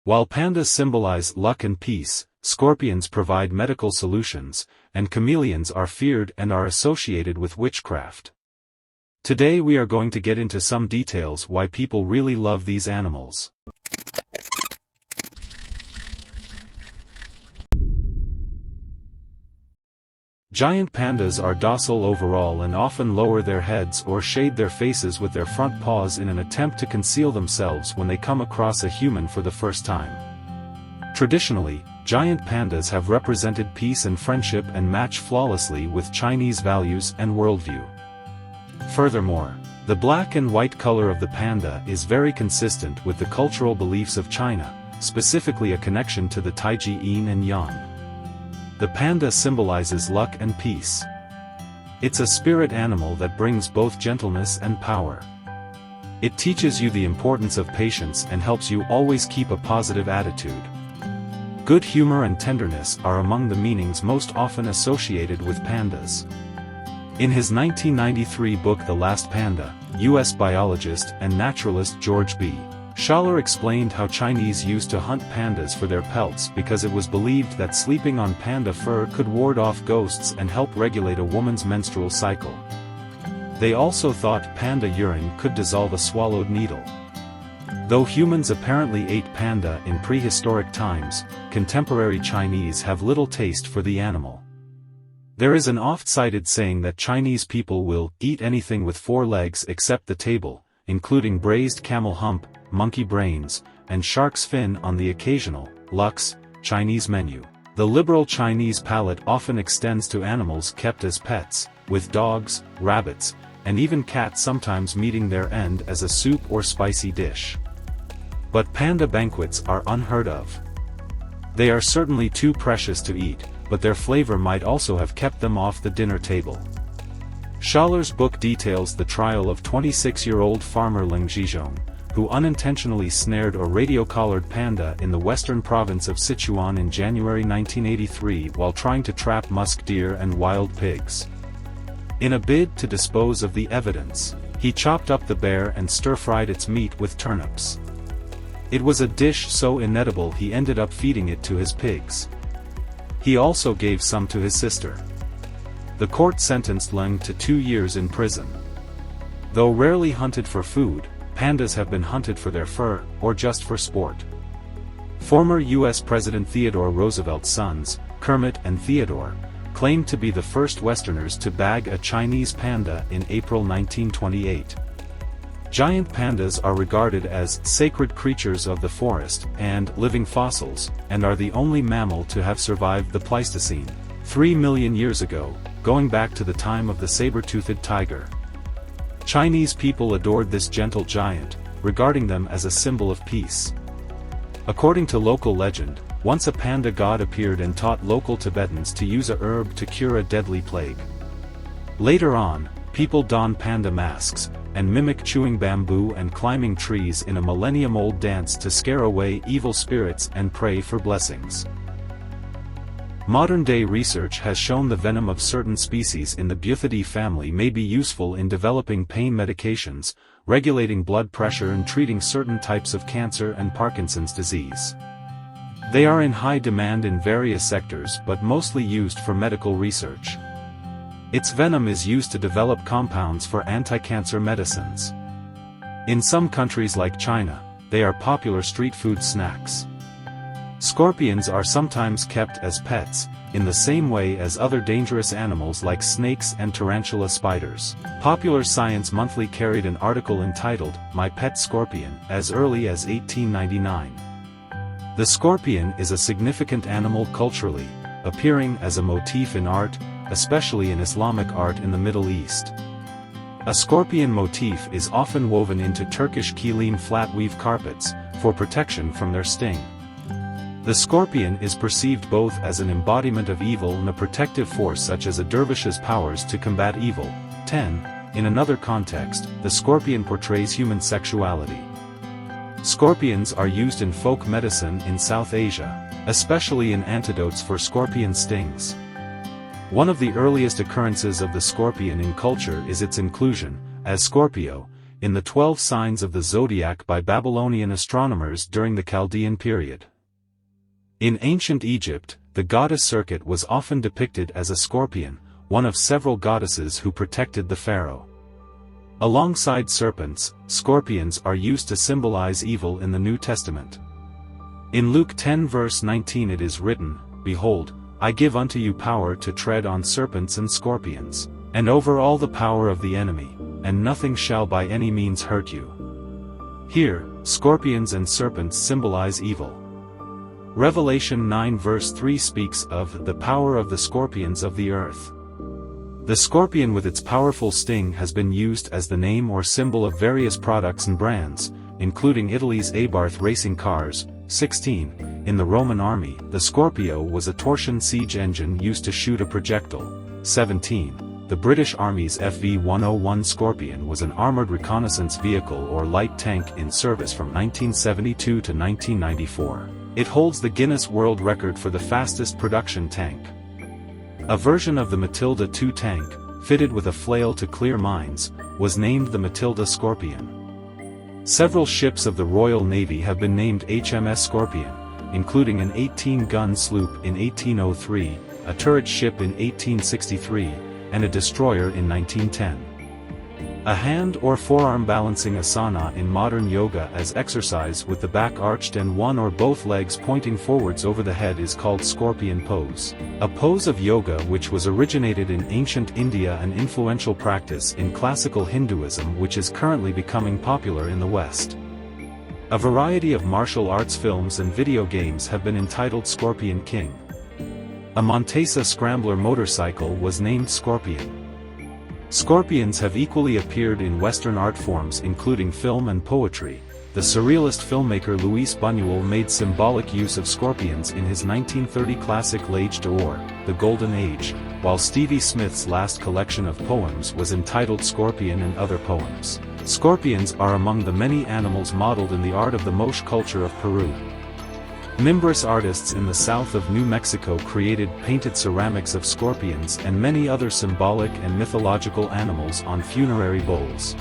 While pandas symbolize luck and peace, scorpions provide medical solutions, and chameleons are feared and are associated with witchcraft. Today we are going to get into some details why people really love these animals. Giant pandas are docile overall and often lower their heads or shade their faces with their front paws in an attempt to conceal themselves when they come across a human for the first time. Traditionally, giant pandas have represented peace and friendship and match flawlessly with Chinese values and worldview. Furthermore, the black and white color of the panda is very consistent with the cultural beliefs of China, specifically a connection to the Taiji yin and yang. The panda symbolizes luck and peace. It's a spirit animal that brings both gentleness and power. It teaches you the importance of patience and helps you always keep a positive attitude. Good humor and tenderness are among the meanings most often associated with pandas. In his 1993 book The Last Panda, U.S. biologist and naturalist George B. Schaller explained how Chinese used to hunt pandas for their pelts because it was believed that sleeping on panda fur could ward off ghosts and help regulate a woman's menstrual cycle. They also thought panda urine could dissolve a swallowed needle. Though humans apparently ate panda in prehistoric times, contemporary Chinese have little taste for the animal. There is an oft-cited saying that Chinese people will eat anything with 4 legs except the table, including braised camel hump, monkey brains, and shark's fin on the occasional, luxe, Chinese menu. The liberal Chinese palate often extends to animals kept as pets, with dogs, rabbits, and even cats sometimes meeting their end as a soup or spicy dish. But panda banquets are unheard of. They are certainly too precious to eat, but their flavor might also have kept them off the dinner table. Schaller's book details the trial of 26-year-old farmer Ling Zhizhong, who unintentionally snared a radio-collared panda in the western province of Sichuan in January 1983 while trying to trap musk deer and wild pigs. In a bid to dispose of the evidence, he chopped up the bear and stir-fried its meat with turnips. It was a dish so inedible he ended up feeding it to his pigs. He also gave some to his sister. The court sentenced Ling to 2 years in prison. Though rarely hunted for food, pandas have been hunted for their fur, or just for sport. Former U.S. President Theodore Roosevelt's sons, Kermit and Theodore, claimed to be the first Westerners to bag a Chinese panda in April 1928. Giant pandas are regarded as sacred creatures of the forest and living fossils, and are the only mammal to have survived the Pleistocene, 3 million years ago, going back to the time of the saber-toothed tiger. Chinese people adored this gentle giant, regarding them as a symbol of peace. According to local legend, once a panda god appeared and taught local Tibetans to use a herb to cure a deadly plague. Later on, people don panda masks, and mimic chewing bamboo and climbing trees in a millennium-old dance to scare away evil spirits and pray for blessings. Modern-day research has shown the venom of certain species in the Buthidae family may be useful in developing pain medications, regulating blood pressure and treating certain types of cancer and Parkinson's disease. They are in high demand in various sectors but mostly used for medical research. Its venom is used to develop compounds for anti-cancer medicines. In some countries like China, they are popular street food snacks. Scorpions are sometimes kept as pets, in the same way as other dangerous animals like snakes and tarantula spiders. Popular Science Monthly carried an article entitled, "My Pet Scorpion," as early as 1899. The scorpion is a significant animal culturally, appearing as a motif in art, especially in Islamic art in the Middle East. A scorpion motif is often woven into Turkish kilim flat-weave carpets, for protection from their sting. The scorpion is perceived both as an embodiment of evil and a protective force such as a dervish's powers to combat evil. 10. In another context, the scorpion portrays human sexuality. Scorpions are used in folk medicine in South Asia, especially in antidotes for scorpion stings. One of the earliest occurrences of the scorpion in culture is its inclusion, as Scorpio, in the 12 signs of the zodiac by Babylonian astronomers during the Chaldean period. In ancient Egypt, the goddess Serket was often depicted as a scorpion, one of several goddesses who protected the pharaoh. Alongside serpents, scorpions are used to symbolize evil in the New Testament. In Luke 10 verse 19 it is written, "Behold, I give unto you power to tread on serpents and scorpions, and over all the power of the enemy, and nothing shall by any means hurt you." Here, scorpions and serpents symbolize evil. Revelation 9 verse 3 speaks of the power of the scorpions of the earth. The scorpion with its powerful sting has been used as the name or symbol of various products and brands, including Italy's Abarth racing cars. 16. In the Roman army, the Scorpio was a torsion siege engine used to shoot a projectile. 17. The British Army's FV-101 Scorpion was an armored reconnaissance vehicle or light tank in service from 1972 to 1994. It holds the Guinness World Record for the fastest production tank. A version of the Matilda II tank, fitted with a flail to clear mines, was named the Matilda Scorpion. Several ships of the Royal Navy have been named HMS Scorpion, including an 18-gun sloop in 1803, a turret ship in 1863, and a destroyer in 1910. A hand or forearm balancing asana in modern yoga as exercise with the back arched and one or both legs pointing forwards over the head is called scorpion pose, a pose of yoga which was originated in ancient India and influential practice in classical Hinduism which is currently becoming popular in the West. A variety of martial arts films and video games have been entitled Scorpion King. A Montesa Scrambler motorcycle was named Scorpion. Scorpions have equally appeared in Western art forms including film and poetry. The surrealist filmmaker Luis Buñuel made symbolic use of scorpions in his 1930 classic L'Age d'Or, The Golden Age, while Stevie Smith's last collection of poems was entitled Scorpion and Other Poems. Scorpions are among the many animals modeled in the art of the Moche culture of Peru. Mimbres artists in the south of New Mexico created painted ceramics of scorpions and many other symbolic and mythological animals on funerary bowls.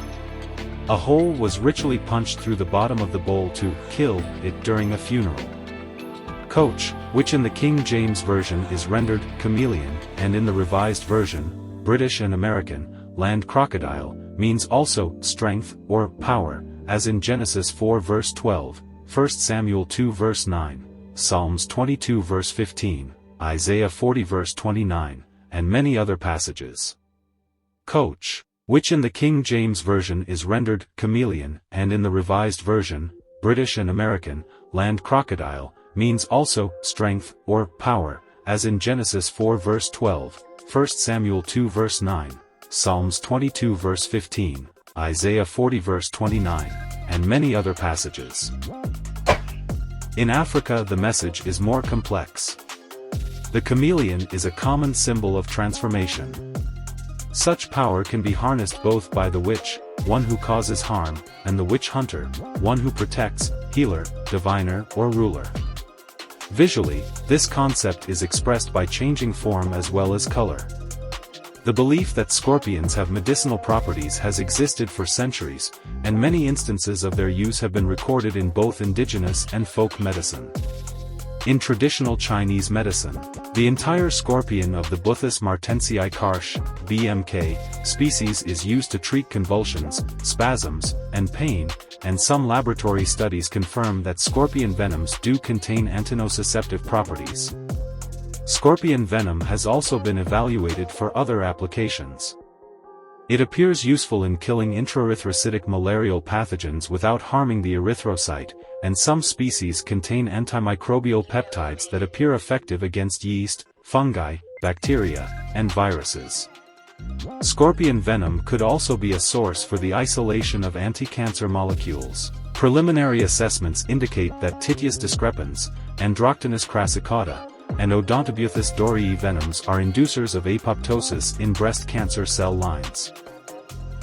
A hole was ritually punched through the bottom of the bowl to kill it during a funeral. Coach, which in the King James Version is rendered chameleon, and in the Revised Version, British and American, land crocodile, means also strength or power, as in Genesis 4 verse 12, 1 Samuel 2 verse 9. Psalms 22 verse 15, Isaiah 40 verse 29, and many other passages. Coach, which in the King James Version is rendered chameleon, and in the Revised Version, British and American, land crocodile, means also strength or power, as in Genesis 4 verse 12, 1 Samuel 2 verse 9, Psalms 22 verse 15, Isaiah 40 verse 29, and many other passages. In Africa the message is more complex. The chameleon is a common symbol of transformation. Such power can be harnessed both by the witch, one who causes harm, and the witch hunter, one who protects, healer, diviner, or ruler. Visually, this concept is expressed by changing form as well as color. The belief that scorpions have medicinal properties has existed for centuries, and many instances of their use have been recorded in both indigenous and folk medicine. In traditional Chinese medicine, the entire scorpion of the Buthus martensii Karsh, BMK, species is used to treat convulsions, spasms, and pain, and some laboratory studies confirm that scorpion venoms do contain antinociceptive properties. Scorpion venom has also been evaluated for other applications. It appears useful in killing intraerythrocytic malarial pathogens without harming the erythrocyte, and some species contain antimicrobial peptides that appear effective against yeast, fungi, bacteria, and viruses. Scorpion venom could also be a source for the isolation of anti-cancer molecules. Preliminary assessments indicate that Titius discrepans, Androctonus crassicauda, and Odontobuthus dorii venoms are inducers of apoptosis in breast cancer cell lines.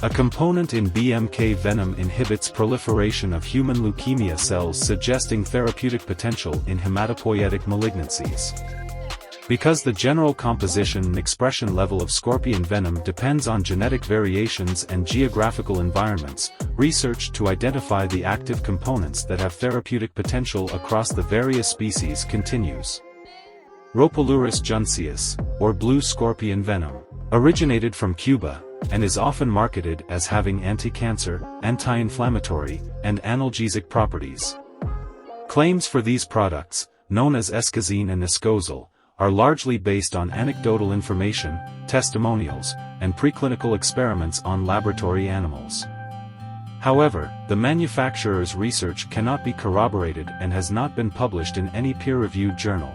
A component in BMK venom inhibits proliferation of human leukemia cells, suggesting therapeutic potential in hematopoietic malignancies. Because the general composition and expression level of scorpion venom depends on genetic variations and geographical environments, research to identify the active components that have therapeutic potential across the various species continues. Rhopalurus junceus, or blue scorpion venom, originated from Cuba, and is often marketed as having anti-cancer, anti-inflammatory, and analgesic properties. Claims for these products, known as escazine and escozal, are largely based on anecdotal information, testimonials, and preclinical experiments on laboratory animals. However, the manufacturer's research cannot be corroborated and has not been published in any peer-reviewed journal.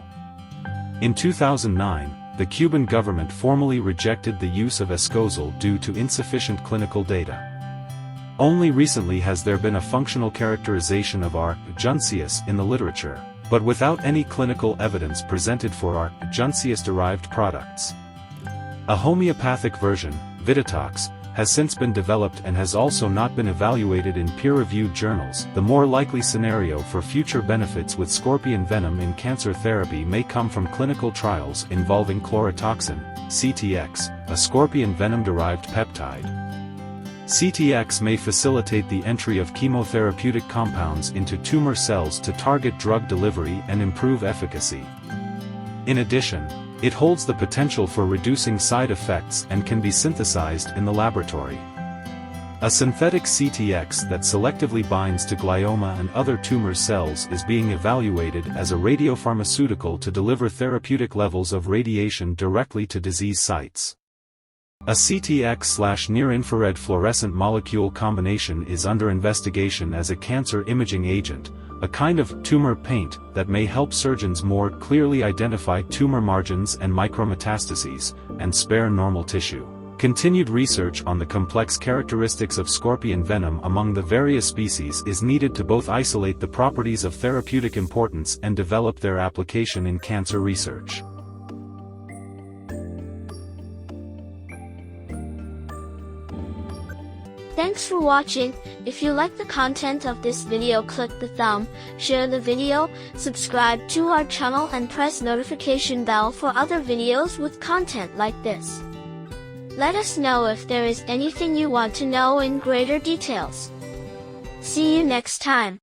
In 2009, the Cuban government formally rejected the use of escozal due to insufficient clinical data. Only recently has there been a functional characterization of R. junceus in the literature, but without any clinical evidence presented for R. junceus-derived products. A homeopathic version, Vitatox, has since been developed and has also not been evaluated in peer-reviewed journals. The more likely scenario for future benefits with scorpion venom in cancer therapy may come from clinical trials involving chlorotoxin, CTX, a scorpion venom-derived peptide. CTX may facilitate the entry of chemotherapeutic compounds into tumor cells to target drug delivery and improve efficacy. In addition, it holds the potential for reducing side effects and can be synthesized in the laboratory. A synthetic CTX that selectively binds to glioma and other tumor cells is being evaluated as a radiopharmaceutical to deliver therapeutic levels of radiation directly to disease sites. A CTX/near-infrared fluorescent molecule combination is under investigation as a cancer imaging agent, a kind of tumor paint that may help surgeons more clearly identify tumor margins and micrometastases, and spare normal tissue. Continued research on the complex characteristics of scorpion venom among the various species is needed to both isolate the properties of therapeutic importance and develop their application in cancer research. Thanks for watching. If you like the content of this video, click the thumb, share the video, subscribe to our channel and press notification bell for other videos with content like this. Let us know if there is anything you want to know in greater details. See you next time.